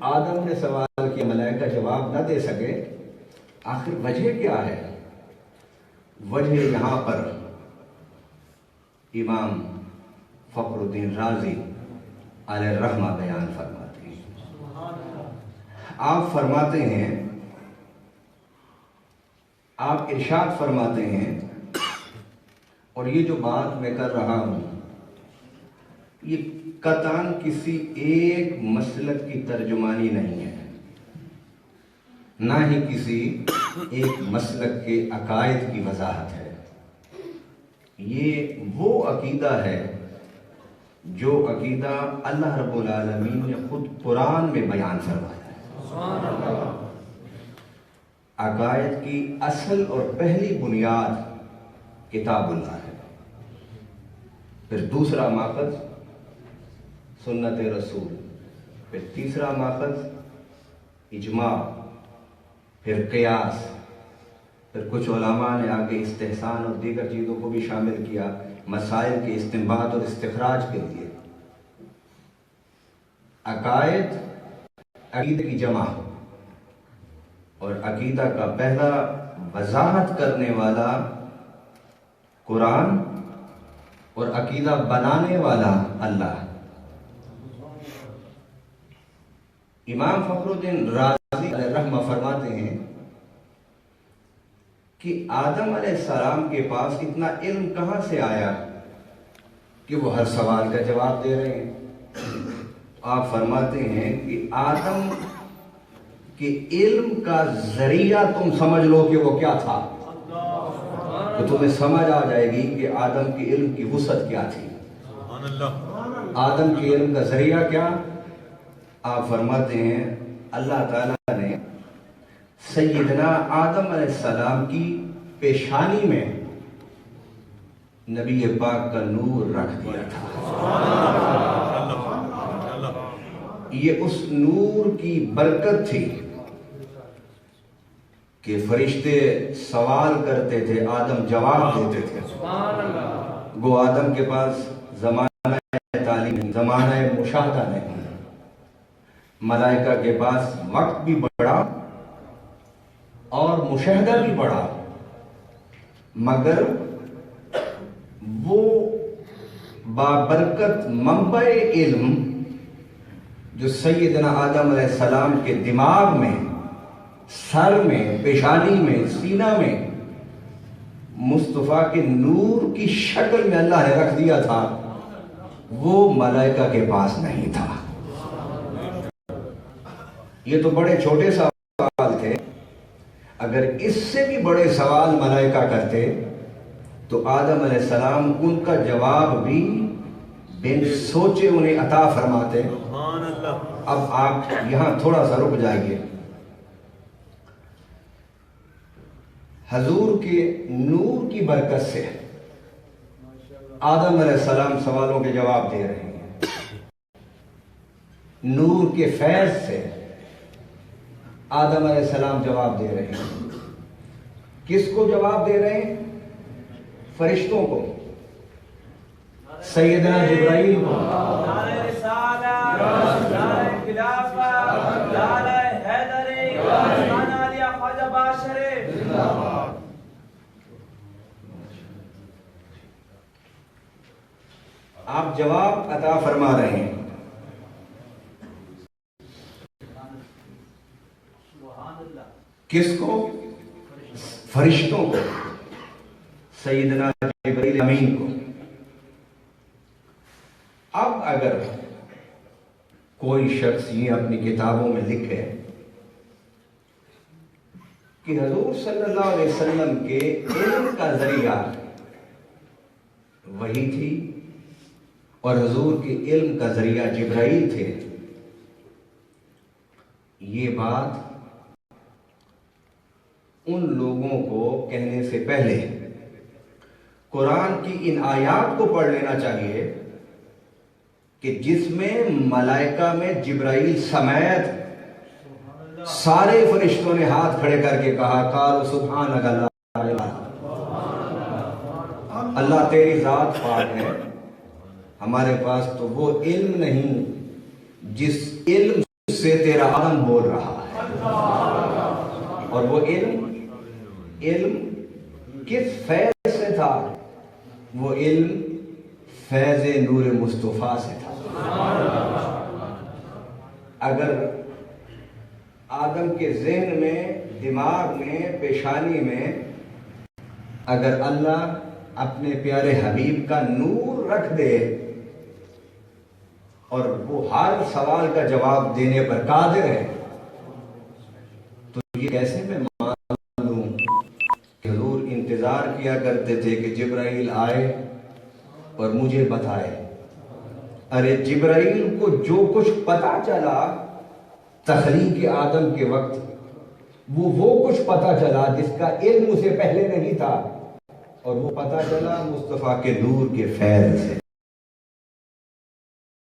آدم نے سوال کیا، ملائکہ جواب نہ دے سکے، آخر وجہ کیا ہے؟ وجہ یہاں پر امام فخر الدین رازی علیہ الرحمہ بیان فرماتے ہیں۔ آپ فرماتے ہیں، آپ ارشاد فرماتے ہیں، اور یہ جو بات میں کر رہا ہوں یہ قطعاً کسی ایک مسلک کی ترجمانی نہیں ہے، نہ ہی کسی ایک مسلک کے عقائد کی وضاحت ہے۔ یہ وہ عقیدہ ہے جو عقیدہ اللہ رب العالمین نے خود قرآن میں بیان فرمایا ہے۔ عقائد کی اصل اور پہلی بنیاد کتاب اللہ ہے، پھر دوسرا ماخذ سنت رسول، پھر تیسرا ماخذ اجماع، پھر قیاس، پھر کچھ علماء نے آگے استحسان اور دیگر چیزوں کو بھی شامل کیا مسائل کے استنباط اور استخراج کے لیے۔ عقائد عقیدے کی جمع، اور عقیدہ کا پہلا وضاحت کرنے والا قرآن اور عقیدہ بنانے والا اللہ۔ امام فخر الدین رازی علیہ الرحمہ فرماتے ہیں کہ آدم علیہ السلام کے پاس اتنا علم کہاں سے آیا کہ وہ ہر سوال کا جواب دے رہے ہیں؟ آپ فرماتے ہیں کہ آدم کے علم کا ذریعہ تم سمجھ لو کہ وہ کیا تھا، تو تمہیں سمجھ آ جائے گی کہ آدم کے علم کی وسعت کیا تھی۔ آدم کے علم کا ذریعہ کیا؟ آپ فرماتے ہیں اللہ تعالیٰ نے سیدنا آدم علیہ السلام کی پیشانی میں نبی پاک کا نور رکھ دیا تھا۔ یہ اس نور کی برکت تھی کہ فرشتے سوال کرتے تھے، آدم جواب دیتے تھے۔ گو آدم کے پاس زمانہ تعلیم نہیں، زمانہ مشاہدہ نہیں، ملائکہ کے پاس وقت بھی بڑا اور مشاہدہ بھی بڑا، مگر وہ بابرکت منبع علم جو سیدنا آدم علیہ السلام کے دماغ میں، سر میں، پیشانی میں، سینہ میں مصطفیٰ کے نور کی شکل میں اللہ نے رکھ دیا تھا، وہ ملائکہ کے پاس نہیں تھا۔ یہ تو بڑے چھوٹے سوال تھے، اگر اس سے بھی بڑے سوال ملائکہ کرتے تو آدم علیہ السلام ان کا جواب بھی بن سوچے انہیں عطا فرماتے۔ اب آپ یہاں تھوڑا سا رک جائیے۔ حضور کے نور کی برکت سے آدم علیہ السلام سوالوں کے جواب دے رہے ہیں، نور کے فیض سے آدم علیہ السلام جواب دے رہے ہیں۔ کس کو جواب دے رہے ہیں؟ فرشتوں کو، سیدنا جبرائیل کو، آپ جواب عطا فرما رہے ہیں۔ کس کو؟ فرشتوں کو، سیدنا جبرائیل امین کو۔ اب اگر کوئی شخص یہ اپنی کتابوں میں لکھے کہ حضور صلی اللہ علیہ وسلم کے علم کا ذریعہ وحی تھی اور حضور کے علم کا ذریعہ جبرائیل تھے، یہ بات ان لوگوں کو کہنے سے پہلے قرآن کی ان آیات کو پڑھ لینا چاہیے کہ جس میں ملائکہ میں جبرائیل سمیت سارے فرشتوں نے ہاتھ کھڑے کر کے کہا قالوا سبحانک لا الہ اللہ تیری ذات پاک ہے، ہمارے پاس تو وہ علم نہیں جس علم سے تیرا عالم بول رہا ہے. اور وہ علم کس فیض سے تھا؟ وہ علم فیض نور مصطفیٰ سے تھا. اگر آدم کے ذہن میں، دماغ میں، پیشانی میں اگر اللہ اپنے پیارے حبیب کا نور رکھ دے اور وہ ہر سوال کا جواب دینے پر قادر ہے، تو یہ کیسے میں مان لوں کہ حضور انتظار کیا کرتے تھے کہ جبرائیل آئے اور مجھے بتائے. ارے جبرائیل کو جو کچھ پتا چلا تخلیق آدم کے وقت، وہ کچھ پتا چلا جس کا علم اسے پہلے نہیں تھا، اور وہ پتا چلا مصطفیٰ کے نور کے فیض سے.